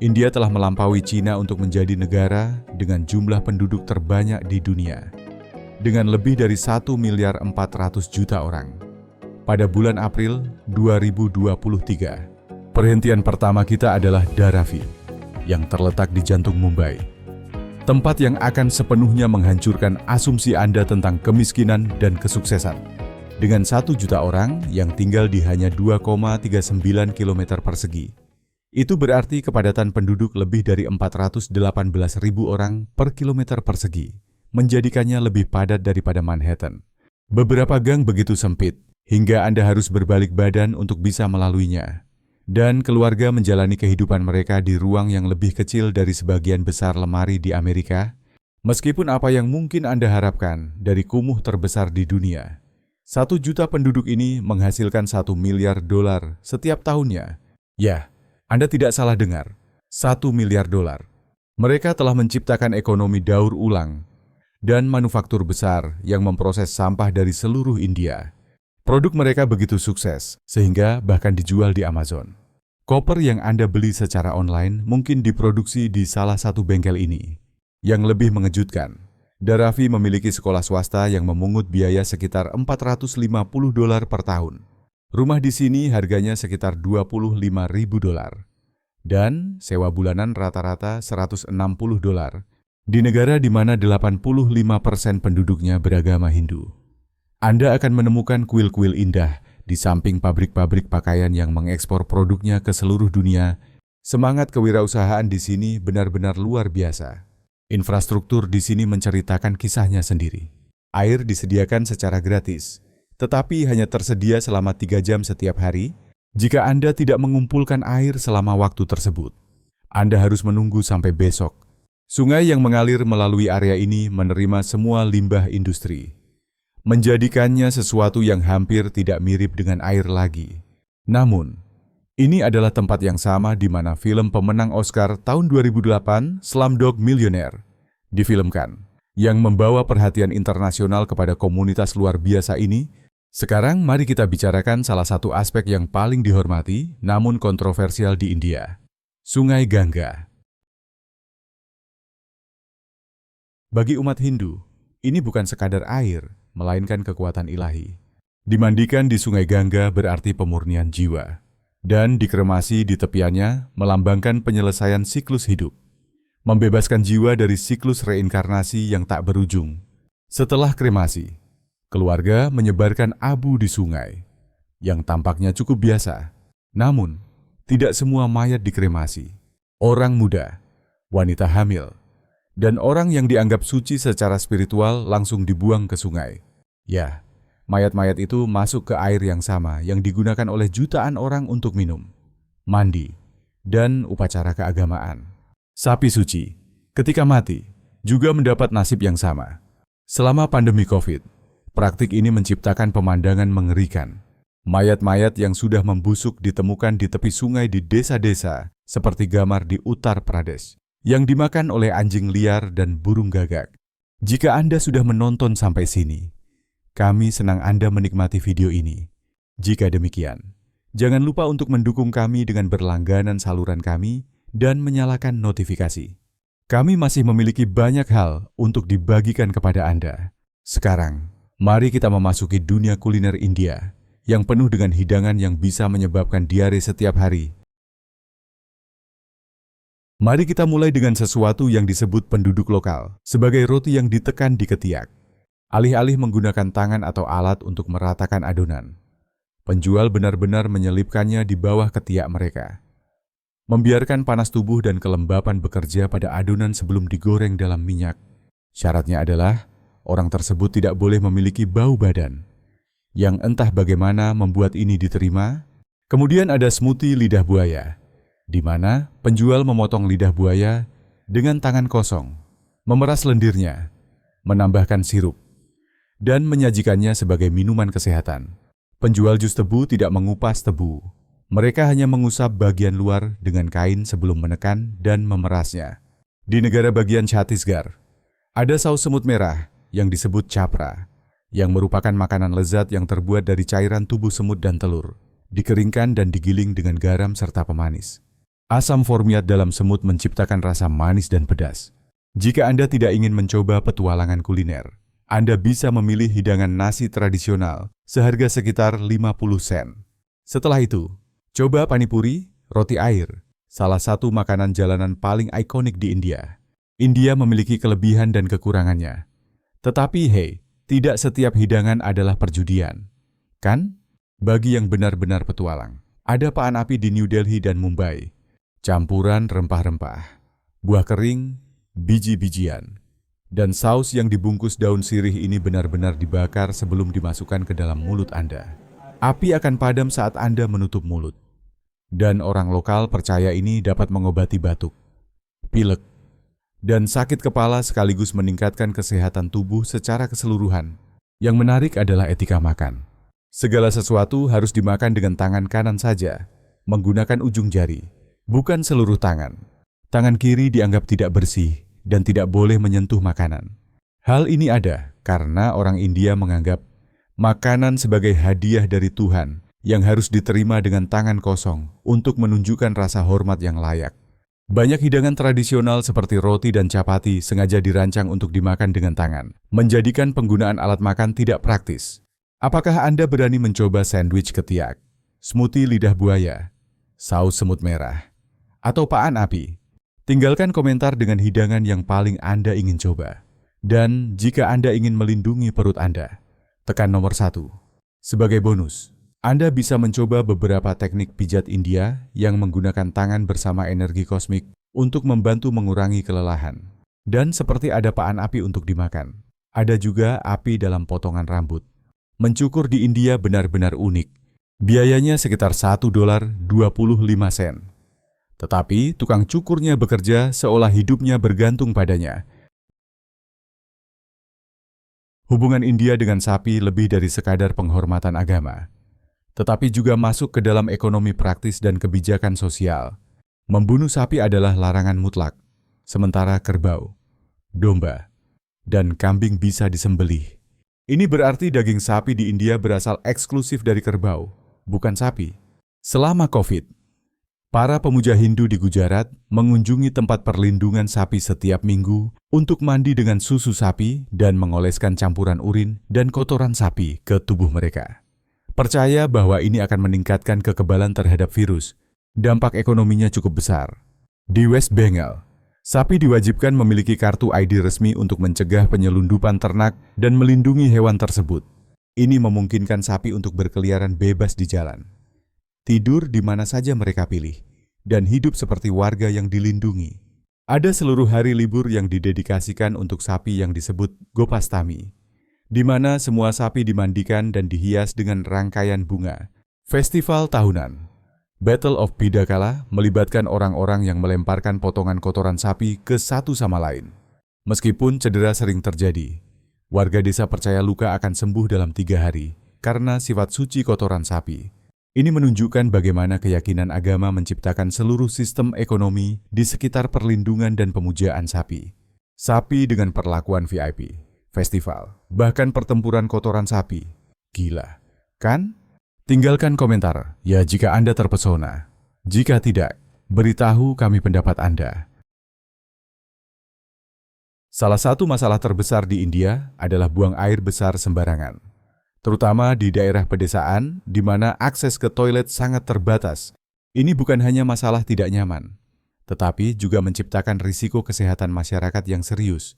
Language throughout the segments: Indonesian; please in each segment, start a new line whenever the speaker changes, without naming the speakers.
India telah melampaui Cina untuk menjadi negara dengan jumlah penduduk terbanyak di dunia, dengan lebih dari 1.400.000.000 orang. Pada bulan April 2023, perhentian pertama kita adalah Dharavi, yang terletak di jantung Mumbai. Tempat yang akan sepenuhnya menghancurkan asumsi Anda tentang kemiskinan dan kesuksesan. Dengan 1 juta orang yang tinggal di hanya 2,39 km persegi. Itu berarti kepadatan penduduk lebih dari 418.000 orang per kilometer persegi, menjadikannya lebih padat daripada Manhattan. Beberapa gang begitu sempit, hingga Anda harus berbalik badan untuk bisa melaluinya. Dan keluarga menjalani kehidupan mereka di ruang yang lebih kecil dari sebagian besar lemari di Amerika, meskipun apa yang mungkin Anda harapkan dari kumuh terbesar di dunia. 1 juta penduduk ini menghasilkan $1 miliar setiap tahunnya. Ya, Anda tidak salah dengar, $1 miliar. Mereka telah menciptakan ekonomi daur ulang dan manufaktur besar yang memproses sampah dari seluruh India. Produk mereka begitu sukses, sehingga bahkan dijual di Amazon. Koper yang Anda beli secara online mungkin diproduksi di salah satu bengkel ini. Yang lebih mengejutkan, Dharavi memiliki sekolah swasta yang memungut biaya sekitar $450 per tahun. Rumah di sini harganya sekitar $25.000 dan sewa bulanan rata-rata $160 di negara di mana 85% penduduknya beragama Hindu. Anda akan menemukan kuil-kuil indah di samping pabrik-pabrik pakaian yang mengekspor produknya ke seluruh dunia. Semangat kewirausahaan di sini benar-benar luar biasa. Infrastruktur di sini menceritakan kisahnya sendiri. Air disediakan secara gratis, tetapi hanya tersedia selama 3 jam setiap hari. Jika Anda tidak mengumpulkan air selama waktu tersebut, Anda harus menunggu sampai besok. Sungai yang mengalir melalui area ini menerima semua limbah industri, menjadikannya sesuatu yang hampir tidak mirip dengan air lagi. Namun, ini adalah tempat yang sama di mana film pemenang Oscar tahun 2008, Slumdog Millionaire, difilmkan, yang membawa perhatian internasional kepada komunitas luar biasa ini. Sekarang mari kita bicarakan salah satu aspek yang paling dihormati namun kontroversial di India, Sungai Ganga. Bagi umat Hindu, ini bukan sekadar air, melainkan kekuatan ilahi. Dimandikan di Sungai Ganga berarti pemurnian jiwa, dan dikremasi di tepiannya melambangkan penyelesaian siklus hidup, membebaskan jiwa dari siklus reinkarnasi yang tak berujung. Setelah kremasi, keluarga menyebarkan abu di sungai, yang tampaknya cukup biasa. Namun, tidak semua mayat dikremasi. Orang muda, wanita hamil, dan orang yang dianggap suci secara spiritual langsung dibuang ke sungai. Ya, mayat-mayat itu masuk ke air yang sama yang digunakan oleh jutaan orang untuk minum, mandi, dan upacara keagamaan. Sapi suci, ketika mati, juga mendapat nasib yang sama. Selama pandemi COVID, praktik ini menciptakan pemandangan mengerikan. Mayat-mayat yang sudah membusuk ditemukan di tepi sungai di desa-desa seperti Gamar di Uttar Pradesh, yang dimakan oleh anjing liar dan burung gagak. Jika Anda sudah menonton sampai sini, kami senang Anda menikmati video ini. Jika demikian, jangan lupa untuk mendukung kami dengan berlangganan saluran kami dan menyalakan notifikasi. Kami masih memiliki banyak hal untuk dibagikan kepada Anda. Sekarang, mari kita memasuki dunia kuliner India yang penuh dengan hidangan yang bisa menyebabkan diare setiap hari. Mari kita mulai dengan sesuatu yang disebut penduduk lokal sebagai roti yang ditekan di ketiak. Alih-alih menggunakan tangan atau alat untuk meratakan adonan, penjual benar-benar menyelipkannya di bawah ketiak mereka. Membiarkan panas tubuh dan kelembapan bekerja pada adonan sebelum digoreng dalam minyak. Syaratnya adalah orang tersebut tidak boleh memiliki bau badan, yang entah bagaimana membuat ini diterima. Kemudian ada smoothie lidah buaya, di mana penjual memotong lidah buaya dengan tangan kosong, memeras lendirnya, menambahkan sirup, dan menyajikannya sebagai minuman kesehatan. Penjual jus tebu tidak mengupas tebu. Mereka hanya mengusap bagian luar dengan kain sebelum menekan dan memerasnya. Di negara bagian Chhattisgarh, ada saus semut merah yang disebut chapra, yang merupakan makanan lezat yang terbuat dari cairan tubuh semut dan telur, dikeringkan dan digiling dengan garam serta pemanis. Asam formiat dalam semut menciptakan rasa manis dan pedas. Jika Anda tidak ingin mencoba petualangan kuliner, Anda bisa memilih hidangan nasi tradisional seharga sekitar 50 sen. Setelah itu, coba panipuri, roti air, salah satu makanan jalanan paling ikonik di India. India memiliki kelebihan dan kekurangannya. Tetapi hey, tidak setiap hidangan adalah perjudian. Kan? Bagi yang benar-benar petualang, ada paan api di New Delhi dan Mumbai. Campuran rempah-rempah, buah kering, biji-bijian, dan saus yang dibungkus daun sirih ini benar-benar dibakar sebelum dimasukkan ke dalam mulut Anda. Api akan padam saat Anda menutup mulut. Dan orang lokal percaya ini dapat mengobati batuk, pilek, dan sakit kepala sekaligus meningkatkan kesehatan tubuh secara keseluruhan. Yang menarik adalah etika makan. Segala sesuatu harus dimakan dengan tangan kanan saja, menggunakan ujung jari, bukan seluruh tangan. Tangan kiri dianggap tidak bersih dan tidak boleh menyentuh makanan. Hal ini ada karena orang India menganggap makanan sebagai hadiah dari Tuhan yang harus diterima dengan tangan kosong untuk menunjukkan rasa hormat yang layak. Banyak hidangan tradisional seperti roti dan chapati sengaja dirancang untuk dimakan dengan tangan, menjadikan penggunaan alat makan tidak praktis. Apakah Anda berani mencoba sandwich ketiak, smoothie lidah buaya, saus semut merah, atau paan api? Tinggalkan komentar dengan hidangan yang paling Anda ingin coba. Dan jika Anda ingin melindungi perut Anda, tekan nomor 1. Sebagai bonus, Anda bisa mencoba beberapa teknik pijat India yang menggunakan tangan bersama energi kosmik untuk membantu mengurangi kelelahan. Dan seperti ada paan api untuk dimakan, ada juga api dalam potongan rambut. Mencukur di India benar-benar unik. Biayanya sekitar $1.25. Tetapi tukang cukurnya bekerja seolah hidupnya bergantung padanya. Hubungan India dengan sapi lebih dari sekadar penghormatan agama, tetapi juga masuk ke dalam ekonomi praktis dan kebijakan sosial. Membunuh sapi adalah larangan mutlak, sementara kerbau, domba, dan kambing bisa disembelih. Ini berarti daging sapi di India berasal eksklusif dari kerbau, bukan sapi. Selama COVID, para pemuja Hindu di Gujarat mengunjungi tempat perlindungan sapi setiap minggu untuk mandi dengan susu sapi dan mengoleskan campuran urin dan kotoran sapi ke tubuh mereka. Percaya bahwa ini akan meningkatkan kekebalan terhadap virus. Dampak ekonominya cukup besar. Di West Bengal, sapi diwajibkan memiliki kartu ID resmi untuk mencegah penyelundupan ternak dan melindungi hewan tersebut. Ini memungkinkan sapi untuk berkeliaran bebas di jalan, tidur di mana saja mereka pilih, dan hidup seperti warga yang dilindungi. Ada seluruh hari libur yang didedikasikan untuk sapi yang disebut Gopastami, di mana semua sapi dimandikan dan dihias dengan rangkaian bunga. Festival tahunan Battle of Bidakala melibatkan orang-orang yang melemparkan potongan kotoran sapi ke satu sama lain. Meskipun cedera sering terjadi, warga desa percaya luka akan sembuh dalam 3 hari karena sifat suci kotoran sapi. Ini menunjukkan bagaimana keyakinan agama menciptakan seluruh sistem ekonomi di sekitar perlindungan dan pemujaan sapi. Sapi dengan perlakuan VIP, festival, bahkan pertempuran kotoran sapi. Gila, kan? Tinggalkan komentar ya jika Anda terpesona. Jika tidak, beritahu kami pendapat Anda. Salah satu masalah terbesar di India adalah buang air besar sembarangan, terutama di daerah pedesaan di mana akses ke toilet sangat terbatas. Ini bukan hanya masalah tidak nyaman, tetapi juga menciptakan risiko kesehatan masyarakat yang serius,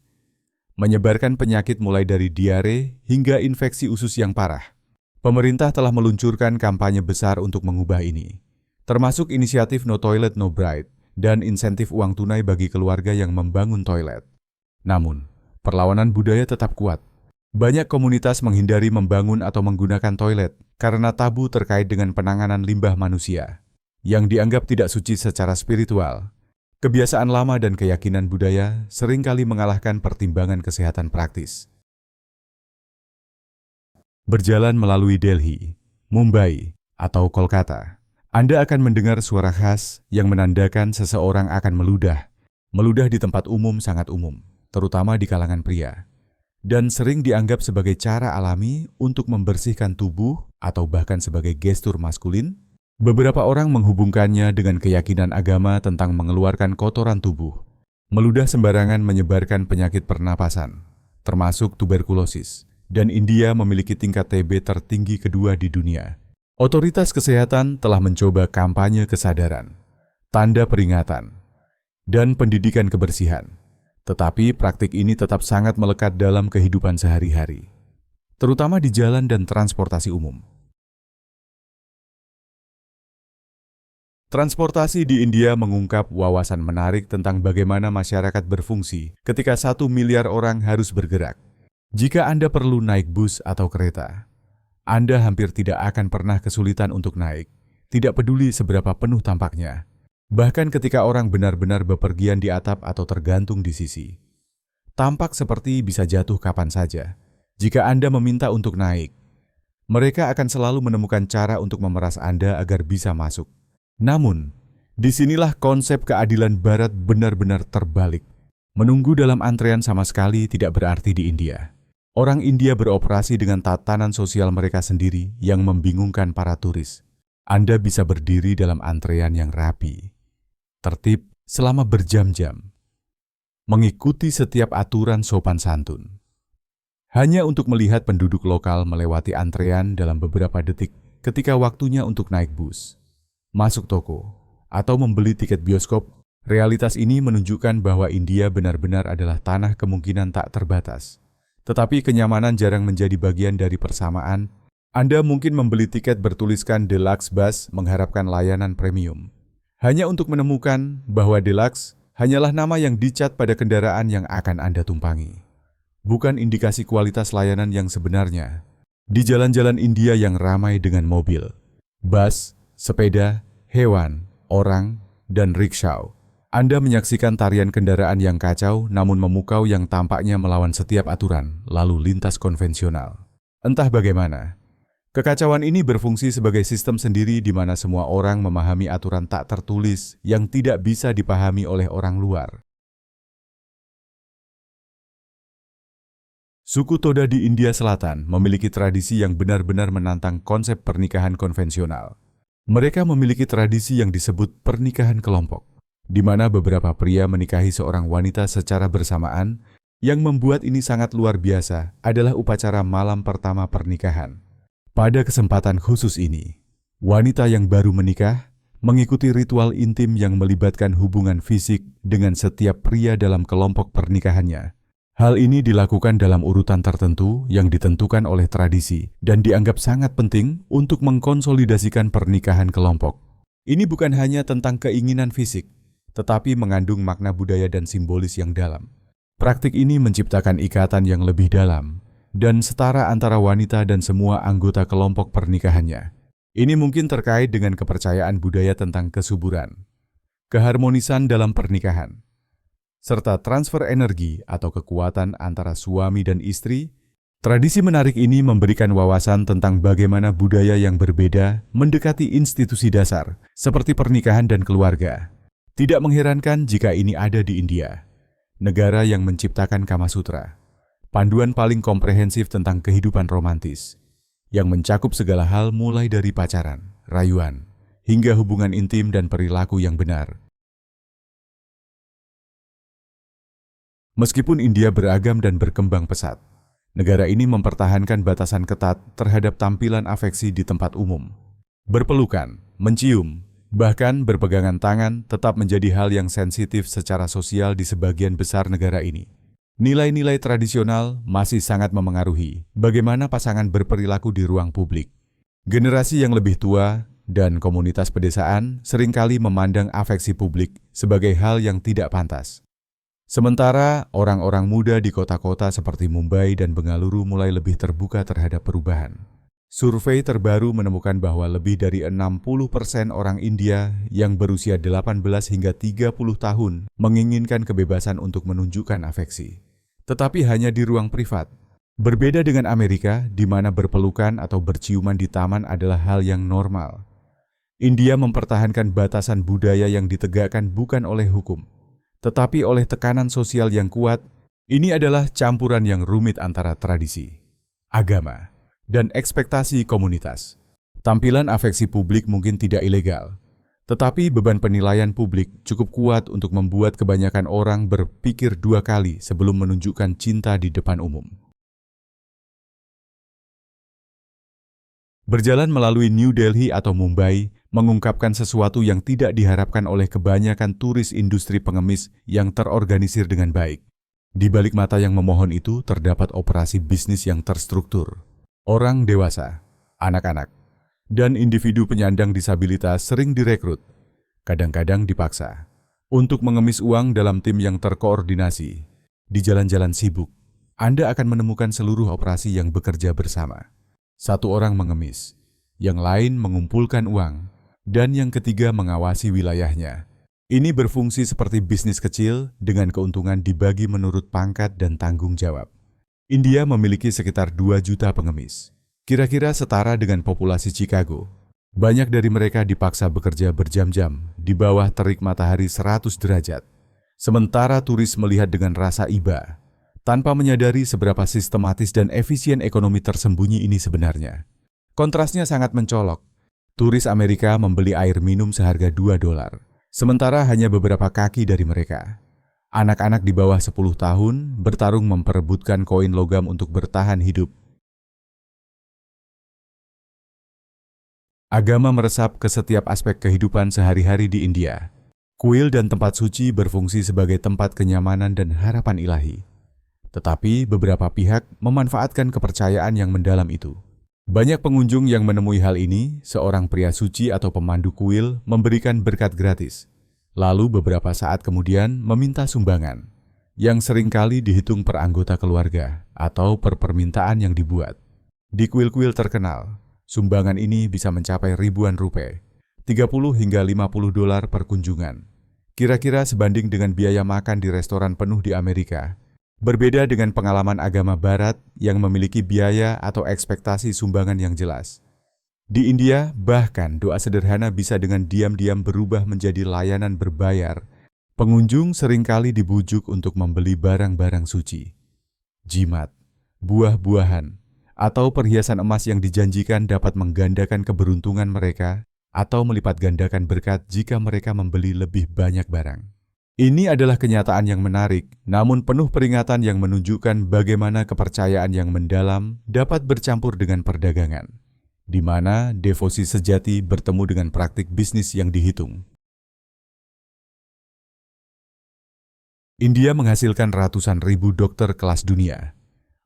menyebarkan penyakit mulai dari diare hingga infeksi usus yang parah. Pemerintah telah meluncurkan kampanye besar untuk mengubah ini, termasuk inisiatif No Toilet No Bride dan insentif uang tunai bagi keluarga yang membangun toilet. Namun, perlawanan budaya tetap kuat. Banyak komunitas menghindari membangun atau menggunakan toilet karena tabu terkait dengan penanganan limbah manusia, yang dianggap tidak suci secara spiritual. Kebiasaan lama dan keyakinan budaya seringkali mengalahkan pertimbangan kesehatan praktis. Berjalan melalui Delhi, Mumbai, atau Kolkata, Anda akan mendengar suara khas yang menandakan seseorang akan meludah. Meludah di tempat umum sangat umum, terutama di kalangan pria, dan sering dianggap sebagai cara alami untuk membersihkan tubuh atau bahkan sebagai gestur maskulin. Beberapa orang menghubungkannya dengan keyakinan agama tentang mengeluarkan kotoran tubuh. Meludah sembarangan menyebarkan penyakit pernapasan, termasuk tuberkulosis, dan India memiliki tingkat TB tertinggi kedua di dunia. Otoritas kesehatan telah mencoba kampanye kesadaran, tanda peringatan, dan pendidikan kebersihan. Tetapi praktik ini tetap sangat melekat dalam kehidupan sehari-hari, terutama di jalan dan transportasi umum. Transportasi di India mengungkap wawasan menarik tentang bagaimana masyarakat berfungsi ketika 1 miliar orang harus bergerak. Jika Anda perlu naik bus atau kereta, Anda hampir tidak akan pernah kesulitan untuk naik, tidak peduli seberapa penuh tampaknya. Bahkan ketika orang benar-benar bepergian di atap atau tergantung di sisi. Tampak seperti bisa jatuh kapan saja. Jika Anda meminta untuk naik, mereka akan selalu menemukan cara untuk memeras Anda agar bisa masuk. Namun, disinilah konsep keadilan Barat benar-benar terbalik. Menunggu dalam antrean sama sekali tidak berarti di India. Orang India beroperasi dengan tatanan sosial mereka sendiri yang membingungkan para turis. Anda bisa berdiri dalam antrean yang rapi, tertib selama berjam-jam, mengikuti setiap aturan sopan santun. Hanya untuk melihat penduduk lokal melewati antrean dalam beberapa detik ketika waktunya untuk naik bus, masuk toko, atau membeli tiket bioskop. Realitas ini menunjukkan bahwa India benar-benar adalah tanah kemungkinan tak terbatas. Tetapi kenyamanan jarang menjadi bagian dari persamaan. Anda mungkin membeli tiket bertuliskan Deluxe Bus mengharapkan layanan premium, hanya untuk menemukan bahwa Deluxe hanyalah nama yang dicat pada kendaraan yang akan Anda tumpangi. Bukan indikasi kualitas layanan yang sebenarnya. Di jalan-jalan India yang ramai dengan mobil, bus, sepeda, hewan, orang, dan rickshaw, Anda menyaksikan tarian kendaraan yang kacau namun memukau yang tampaknya melawan setiap aturan lalu lintas konvensional. Entah bagaimana, kekacauan ini berfungsi sebagai sistem sendiri di mana semua orang memahami aturan tak tertulis yang tidak bisa dipahami oleh orang luar. Suku Toda di India Selatan memiliki tradisi yang benar-benar menantang konsep pernikahan konvensional. Mereka memiliki tradisi yang disebut pernikahan kelompok, di mana beberapa pria menikahi seorang wanita secara bersamaan. Yang membuat ini sangat luar biasa adalah upacara malam pertama pernikahan. Pada kesempatan khusus ini, wanita yang baru menikah mengikuti ritual intim yang melibatkan hubungan fisik dengan setiap pria dalam kelompok pernikahannya. Hal ini dilakukan dalam urutan tertentu yang ditentukan oleh tradisi dan dianggap sangat penting untuk mengkonsolidasikan pernikahan kelompok. Ini bukan hanya tentang keinginan fisik, tetapi mengandung makna budaya dan simbolis yang dalam. Praktik ini menciptakan ikatan yang lebih dalam dan setara antara wanita dan semua anggota kelompok pernikahannya. Ini mungkin terkait dengan kepercayaan budaya tentang kesuburan, keharmonisan dalam pernikahan, serta transfer energi atau kekuatan antara suami dan istri. Tradisi menarik ini memberikan wawasan tentang bagaimana budaya yang berbeda mendekati institusi dasar, seperti pernikahan dan keluarga. Tidak mengherankan jika ini ada di India, negara yang menciptakan Kama Sutra, panduan paling komprehensif tentang kehidupan romantis, yang mencakup segala hal mulai dari pacaran, rayuan, hingga hubungan intim dan perilaku yang benar. Meskipun India beragam dan berkembang pesat, negara ini mempertahankan batasan ketat terhadap tampilan afeksi di tempat umum. Berpelukan, mencium, bahkan berpegangan tangan tetap menjadi hal yang sensitif secara sosial di sebagian besar negara ini. Nilai-nilai tradisional masih sangat memengaruhi bagaimana pasangan berperilaku di ruang publik. Generasi yang lebih tua dan komunitas pedesaan seringkali memandang afeksi publik sebagai hal yang tidak pantas. Sementara orang-orang muda di kota-kota seperti Mumbai dan Bengaluru mulai lebih terbuka terhadap perubahan. Survei terbaru menemukan bahwa lebih dari 60% orang India yang berusia 18 hingga 30 tahun menginginkan kebebasan untuk menunjukkan afeksi, tetapi hanya di ruang privat. Berbeda dengan Amerika, di mana berpelukan atau berciuman di taman adalah hal yang normal. India mempertahankan batasan budaya yang ditegakkan bukan oleh hukum, tetapi oleh tekanan sosial yang kuat. Ini adalah campuran yang rumit antara tradisi, agama, dan ekspektasi komunitas. Tampilan afeksi publik mungkin tidak ilegal, tetapi beban penilaian publik cukup kuat untuk membuat kebanyakan orang berpikir dua kali sebelum menunjukkan cinta di depan umum. Berjalan melalui New Delhi atau Mumbai mengungkapkan sesuatu yang tidak diharapkan oleh kebanyakan turis industri pengemis yang terorganisir dengan baik. Di balik mata yang memohon itu terdapat operasi bisnis yang terstruktur. Orang dewasa, anak-anak, dan individu penyandang disabilitas sering direkrut, kadang-kadang dipaksa, untuk mengemis uang dalam tim yang terkoordinasi. Di jalan-jalan sibuk, Anda akan menemukan seluruh operasi yang bekerja bersama. Satu orang mengemis, yang lain mengumpulkan uang, dan yang ketiga mengawasi wilayahnya. Ini berfungsi seperti bisnis kecil dengan keuntungan dibagi menurut pangkat dan tanggung jawab. India memiliki sekitar 2 juta pengemis, kira-kira setara dengan populasi Chicago. Banyak dari mereka dipaksa bekerja berjam-jam di bawah terik matahari 100 derajat. Sementara turis melihat dengan rasa iba, tanpa menyadari seberapa sistematis dan efisien ekonomi tersembunyi ini sebenarnya. Kontrasnya sangat mencolok. Turis Amerika membeli air minum seharga $2, sementara hanya beberapa kaki dari mereka, anak-anak di bawah 10 tahun, bertarung memperebutkan koin logam untuk bertahan hidup. Agama meresap ke setiap aspek kehidupan sehari-hari di India. Kuil dan tempat suci berfungsi sebagai tempat kenyamanan dan harapan ilahi. Tetapi beberapa pihak memanfaatkan kepercayaan yang mendalam itu. Banyak pengunjung yang menemui hal ini, seorang pria suci atau pemandu kuil memberikan berkat gratis. Lalu beberapa saat kemudian meminta sumbangan, yang seringkali dihitung per anggota keluarga atau per permintaan yang dibuat. Di kuil-kuil terkenal, sumbangan ini bisa mencapai ribuan rupiah, $30 hingga $50 per kunjungan. Kira-kira sebanding dengan biaya makan di restoran penuh di Amerika. Berbeda dengan pengalaman agama Barat yang memiliki biaya atau ekspektasi sumbangan yang jelas. Di India, bahkan doa sederhana bisa dengan diam-diam berubah menjadi layanan berbayar. Pengunjung seringkali dibujuk untuk membeli barang-barang suci, jimat, buah-buahan, atau perhiasan emas yang dijanjikan dapat menggandakan keberuntungan mereka atau melipat gandakan berkat jika mereka membeli lebih banyak barang. Ini adalah kenyataan yang menarik, namun penuh peringatan yang menunjukkan bagaimana kepercayaan yang mendalam dapat bercampur dengan perdagangan, di mana devosi sejati bertemu dengan praktik bisnis yang dihitung. India menghasilkan ratusan ribu dokter kelas dunia,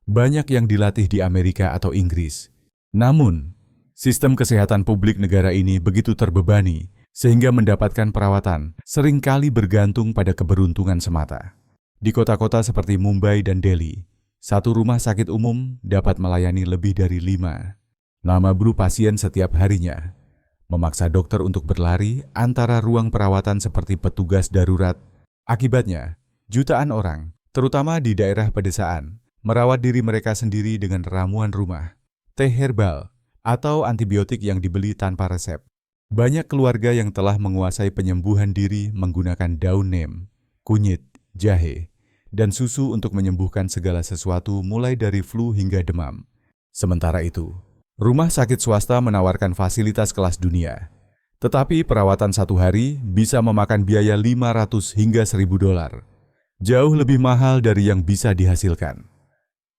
banyak yang dilatih di Amerika atau Inggris. Namun, sistem kesehatan publik negara ini begitu terbebani, sehingga mendapatkan perawatan seringkali bergantung pada keberuntungan semata. Di kota-kota seperti Mumbai dan Delhi, satu rumah sakit umum dapat melayani lebih dari 5 nama-bru pasien setiap harinya, memaksa dokter untuk berlari antara ruang perawatan seperti petugas darurat. Akibatnya, jutaan orang, terutama di daerah pedesaan, merawat diri mereka sendiri dengan ramuan rumah, teh herbal, atau antibiotik yang dibeli tanpa resep. Banyak keluarga yang telah menguasai penyembuhan diri menggunakan daun neem, kunyit, jahe, dan susu untuk menyembuhkan segala sesuatu mulai dari flu hingga demam. Sementara itu, rumah sakit swasta menawarkan fasilitas kelas dunia. Tetapi perawatan 1 hari bisa memakan biaya $500 hingga $1.000. Jauh lebih mahal dari yang bisa dihasilkan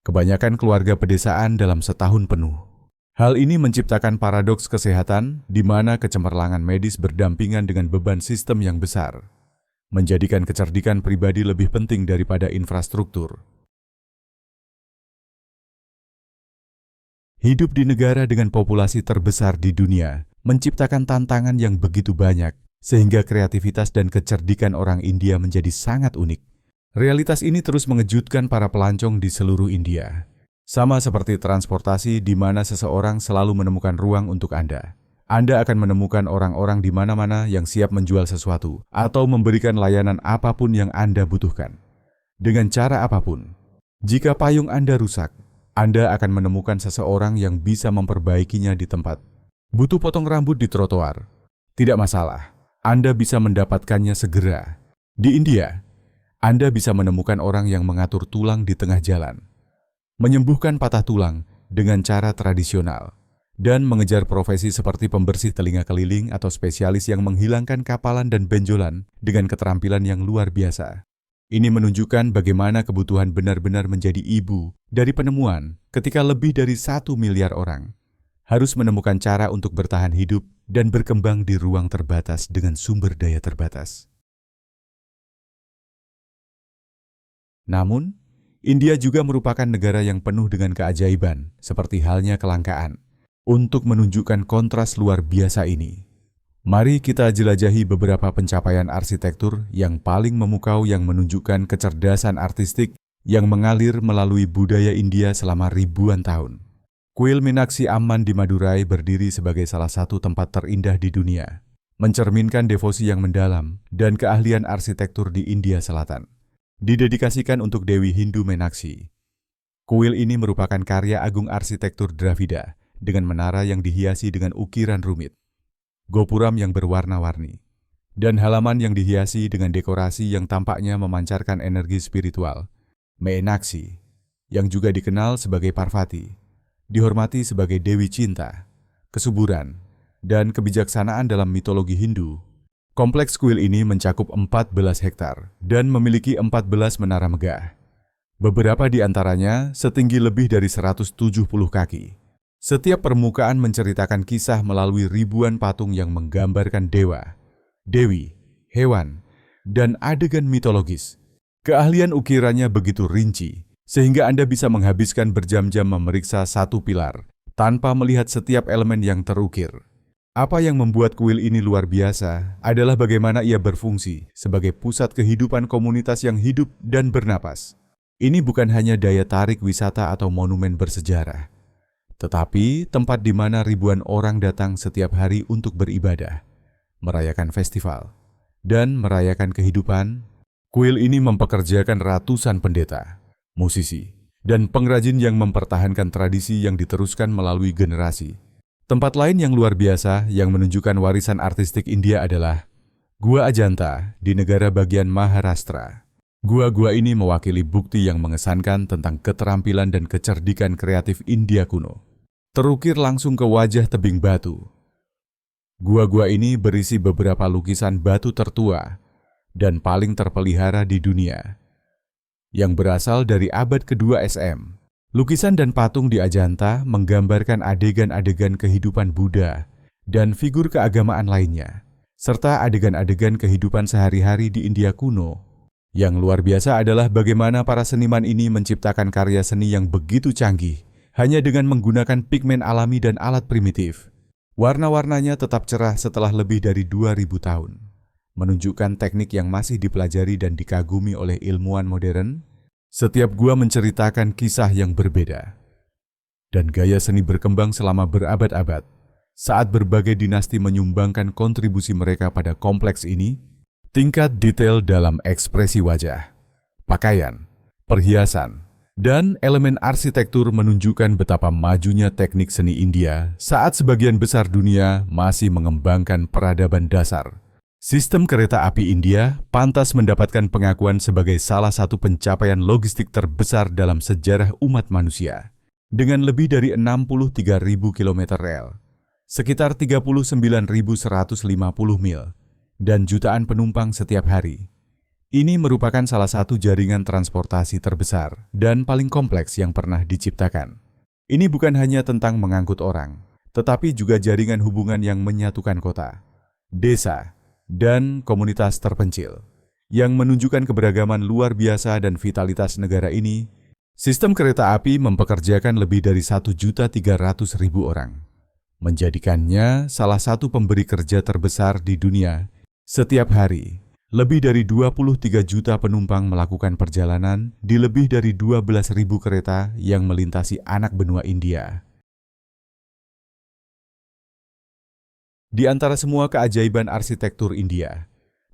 kebanyakan keluarga pedesaan dalam setahun penuh. Hal ini menciptakan paradoks kesehatan di mana kecemerlangan medis berdampingan dengan beban sistem yang besar, menjadikan kecerdikan pribadi lebih penting daripada infrastruktur. Hidup di negara dengan populasi terbesar di dunia menciptakan tantangan yang begitu banyak, sehingga kreativitas dan kecerdikan orang India menjadi sangat unik. Realitas ini terus mengejutkan para pelancong di seluruh India. Sama seperti transportasi di mana seseorang selalu menemukan ruang untuk Anda. Anda akan menemukan orang-orang di mana-mana yang siap menjual sesuatu atau memberikan layanan apapun yang Anda butuhkan. Dengan cara apapun. Jika payung Anda rusak, Anda akan menemukan seseorang yang bisa memperbaikinya di tempat. Butuh potong rambut di trotoar? Tidak masalah. Anda bisa mendapatkannya segera. Di India, Anda bisa menemukan orang yang mengatur tulang di tengah jalan. Menyembuhkan patah tulang dengan cara tradisional. dan mengejar profesi seperti pembersih telinga keliling atau spesialis yang menghilangkan kapalan dan benjolan dengan keterampilan yang luar biasa. Ini menunjukkan bagaimana kebutuhan benar-benar menjadi ibu dari penemuan ketika lebih dari 1 miliar orang harus menemukan cara untuk bertahan hidup dan berkembang di ruang terbatas dengan sumber daya terbatas. Namun, India juga merupakan negara yang penuh dengan keajaiban, seperti halnya kelangkaan. Untuk menunjukkan kontras luar biasa ini, mari kita jelajahi beberapa pencapaian arsitektur yang paling memukau yang menunjukkan kecerdasan artistik yang mengalir melalui budaya India selama ribuan tahun. Kuil Meenakshi Amman di Madurai berdiri sebagai salah satu tempat terindah di dunia, mencerminkan devosi yang mendalam dan keahlian arsitektur di India Selatan. Didedikasikan untuk Dewi Hindu Meenakshi, kuil ini merupakan karya agung arsitektur Dravida dengan menara yang dihiasi dengan ukiran rumit, gopuram yang berwarna-warni, dan halaman yang dihiasi dengan dekorasi yang tampaknya memancarkan energi spiritual. Meenakshi, yang juga dikenal sebagai Parvati, dihormati sebagai Dewi Cinta, kesuburan, dan kebijaksanaan dalam mitologi Hindu. Kompleks kuil ini mencakup 14 hektar dan memiliki 14 menara megah. Beberapa di antaranya setinggi lebih dari 170 kaki. Setiap permukaan menceritakan kisah melalui ribuan patung yang menggambarkan dewa, dewi, hewan, dan adegan mitologis. Keahlian ukirannya begitu rinci, sehingga Anda bisa menghabiskan berjam-jam memeriksa satu pilar tanpa melihat setiap elemen yang terukir. Apa yang membuat kuil ini luar biasa adalah bagaimana ia berfungsi sebagai pusat kehidupan komunitas yang hidup dan bernapas. Ini bukan hanya daya tarik wisata atau monumen bersejarah, tetapi tempat di mana ribuan orang datang setiap hari untuk beribadah, merayakan festival, dan merayakan kehidupan. Kuil ini mempekerjakan ratusan pendeta, musisi, dan pengrajin yang mempertahankan tradisi yang diteruskan melalui generasi. Tempat lain yang luar biasa yang menunjukkan warisan artistik India adalah Gua Ajanta di negara bagian Maharashtra. Gua-gua ini mewakili bukti yang mengesankan tentang keterampilan dan kecerdikan kreatif India kuno. Terukir langsung ke wajah tebing batu. Gua-gua ini berisi beberapa lukisan batu tertua dan paling terpelihara di dunia, yang berasal dari abad kedua SM. Lukisan dan patung di Ajanta menggambarkan adegan-adegan kehidupan Buddha dan figur keagamaan lainnya, serta adegan-adegan kehidupan sehari-hari di India kuno. Yang luar biasa adalah bagaimana para seniman ini menciptakan karya seni yang begitu canggih, hanya dengan menggunakan pigmen alami dan alat primitif. Warna-warnanya tetap cerah setelah lebih dari 2000 tahun, menunjukkan teknik yang masih dipelajari dan dikagumi oleh ilmuwan modern. Setiap gua menceritakan kisah yang berbeda, dan gaya seni berkembang selama berabad-abad, saat berbagai dinasti menyumbangkan kontribusi mereka pada kompleks ini. Tingkat detail dalam ekspresi wajah, pakaian, perhiasan, dan elemen arsitektur menunjukkan betapa majunya teknik seni India saat sebagian besar dunia masih mengembangkan peradaban dasar. Sistem kereta api India pantas mendapatkan pengakuan sebagai salah satu pencapaian logistik terbesar dalam sejarah umat manusia. Dengan lebih dari 63.000 km rel, sekitar 39.150 mil, dan jutaan penumpang setiap hari. Ini merupakan salah satu jaringan transportasi terbesar dan paling kompleks yang pernah diciptakan. Ini bukan hanya tentang mengangkut orang, tetapi juga jaringan hubungan yang menyatukan kota, desa, dan komunitas terpencil, yang menunjukkan keberagaman luar biasa dan vitalitas negara ini. Sistem kereta api mempekerjakan lebih dari 1.300.000 orang, menjadikannya salah satu pemberi kerja terbesar di dunia. Setiap hari, lebih dari 23 juta penumpang melakukan perjalanan di lebih dari 12.000 kereta yang melintasi anak benua India. Di antara semua keajaiban arsitektur India,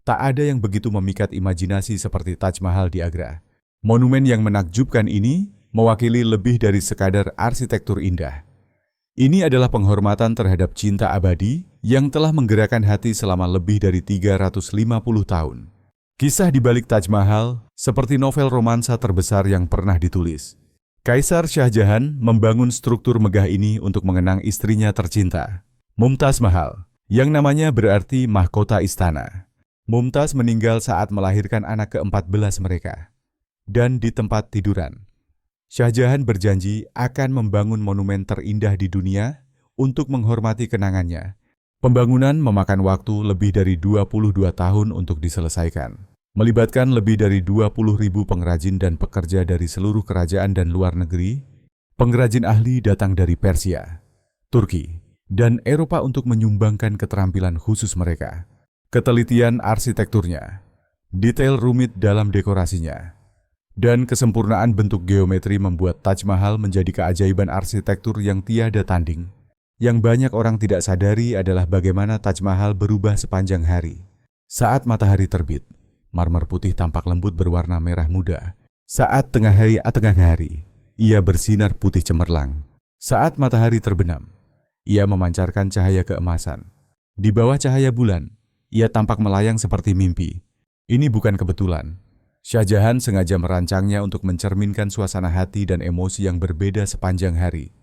tak ada yang begitu memikat imajinasi seperti Taj Mahal di Agra. Monumen yang menakjubkan ini mewakili lebih dari sekadar arsitektur indah. Ini adalah penghormatan terhadap cinta abadi yang telah menggerakkan hati selama lebih dari 350 tahun. Kisah di balik Taj Mahal seperti novel romansa terbesar yang pernah ditulis. Kaisar Shah Jahan membangun struktur megah ini untuk mengenang istrinya tercinta, Mumtaz Mahal, yang namanya berarti mahkota istana. Mumtaz meninggal saat melahirkan anak ke-14 mereka. Dan di tempat tiduran, Shah Jahan berjanji akan membangun monumen terindah di dunia untuk menghormati kenangannya. Pembangunan memakan waktu lebih dari 22 tahun untuk diselesaikan, melibatkan lebih dari 20.000 pengrajin dan pekerja dari seluruh kerajaan dan luar negeri. Pengrajin ahli datang dari Persia, Turki, dan Eropa untuk menyumbangkan keterampilan khusus mereka. Ketelitian arsitekturnya, detail rumit dalam dekorasinya, dan kesempurnaan bentuk geometri membuat Taj Mahal menjadi keajaiban arsitektur yang tiada tanding. Yang banyak orang tidak sadari adalah bagaimana Taj Mahal berubah sepanjang hari. Saat matahari terbit, marmer putih tampak lembut berwarna merah muda. Saat tengah hari, ia bersinar putih cemerlang. Saat matahari terbenam, ia memancarkan cahaya keemasan. Di bawah cahaya bulan, ia tampak melayang seperti mimpi. Ini bukan kebetulan. Shah Jahan sengaja merancangnya untuk mencerminkan suasana hati dan emosi yang berbeda sepanjang hari.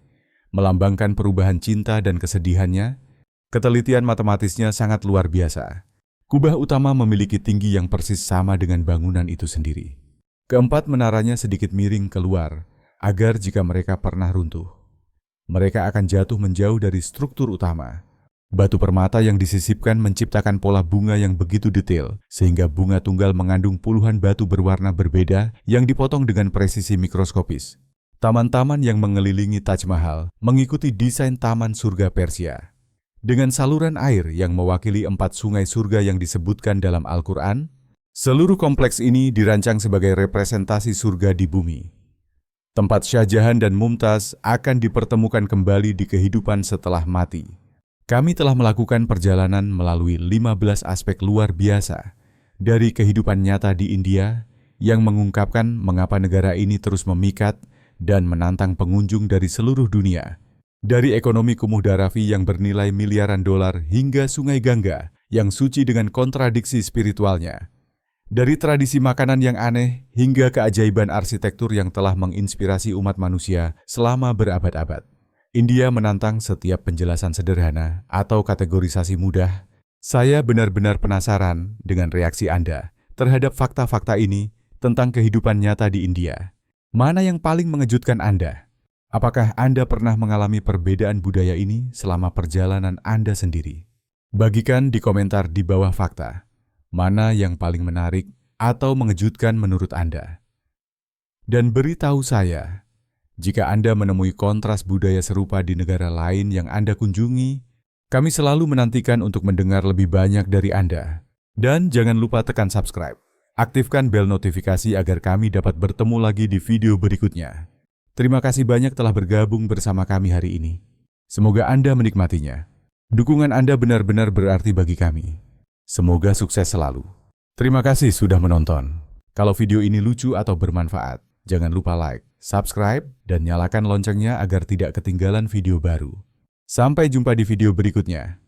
Melambangkan perubahan cinta dan kesedihannya, ketelitian matematisnya sangat luar biasa. Kubah utama memiliki tinggi yang persis sama dengan bangunan itu sendiri. Keempat menaranya sedikit miring keluar, agar jika mereka pernah runtuh, mereka akan jatuh menjauh dari struktur utama. Batu permata yang disisipkan menciptakan pola bunga yang begitu detail, sehingga bunga tunggal mengandung puluhan batu berwarna berbeda yang dipotong dengan presisi mikroskopis. Taman-taman yang mengelilingi Taj Mahal mengikuti desain taman surga Persia. Dengan saluran air yang mewakili 4 sungai surga yang disebutkan dalam Al-Quran, seluruh kompleks ini dirancang sebagai representasi surga di bumi. Tempat Shah Jahan dan Mumtaz akan dipertemukan kembali di kehidupan setelah mati. Kami telah melakukan perjalanan melalui 15 aspek luar biasa dari kehidupan nyata di India yang mengungkapkan mengapa negara ini terus memikat dan menantang pengunjung dari seluruh dunia. Dari ekonomi kumuh Dharavi yang bernilai miliaran dolar hingga sungai Gangga yang suci dengan kontradiksi spiritualnya. Dari tradisi makanan yang aneh hingga keajaiban arsitektur yang telah menginspirasi umat manusia selama berabad-abad. India menantang setiap penjelasan sederhana atau kategorisasi mudah. Saya benar-benar penasaran dengan reaksi Anda terhadap fakta-fakta ini tentang kehidupan nyata di India. Mana yang paling mengejutkan Anda? Apakah Anda pernah mengalami perbedaan budaya ini selama perjalanan Anda sendiri? Bagikan di komentar di bawah fakta. Mana yang paling menarik atau mengejutkan menurut Anda? Dan beritahu saya, jika Anda menemui kontras budaya serupa di negara lain yang Anda kunjungi, kami selalu menantikan untuk mendengar lebih banyak dari Anda. Dan jangan lupa tekan subscribe. Aktifkan bel notifikasi agar kami dapat bertemu lagi di video berikutnya. Terima kasih banyak telah bergabung bersama kami hari ini. Semoga Anda menikmatinya. Dukungan Anda benar-benar berarti bagi kami. Semoga sukses selalu. Terima kasih sudah menonton. Kalau video ini lucu atau bermanfaat, jangan lupa like, subscribe, dan nyalakan loncengnya agar tidak ketinggalan video baru. Sampai jumpa di video berikutnya.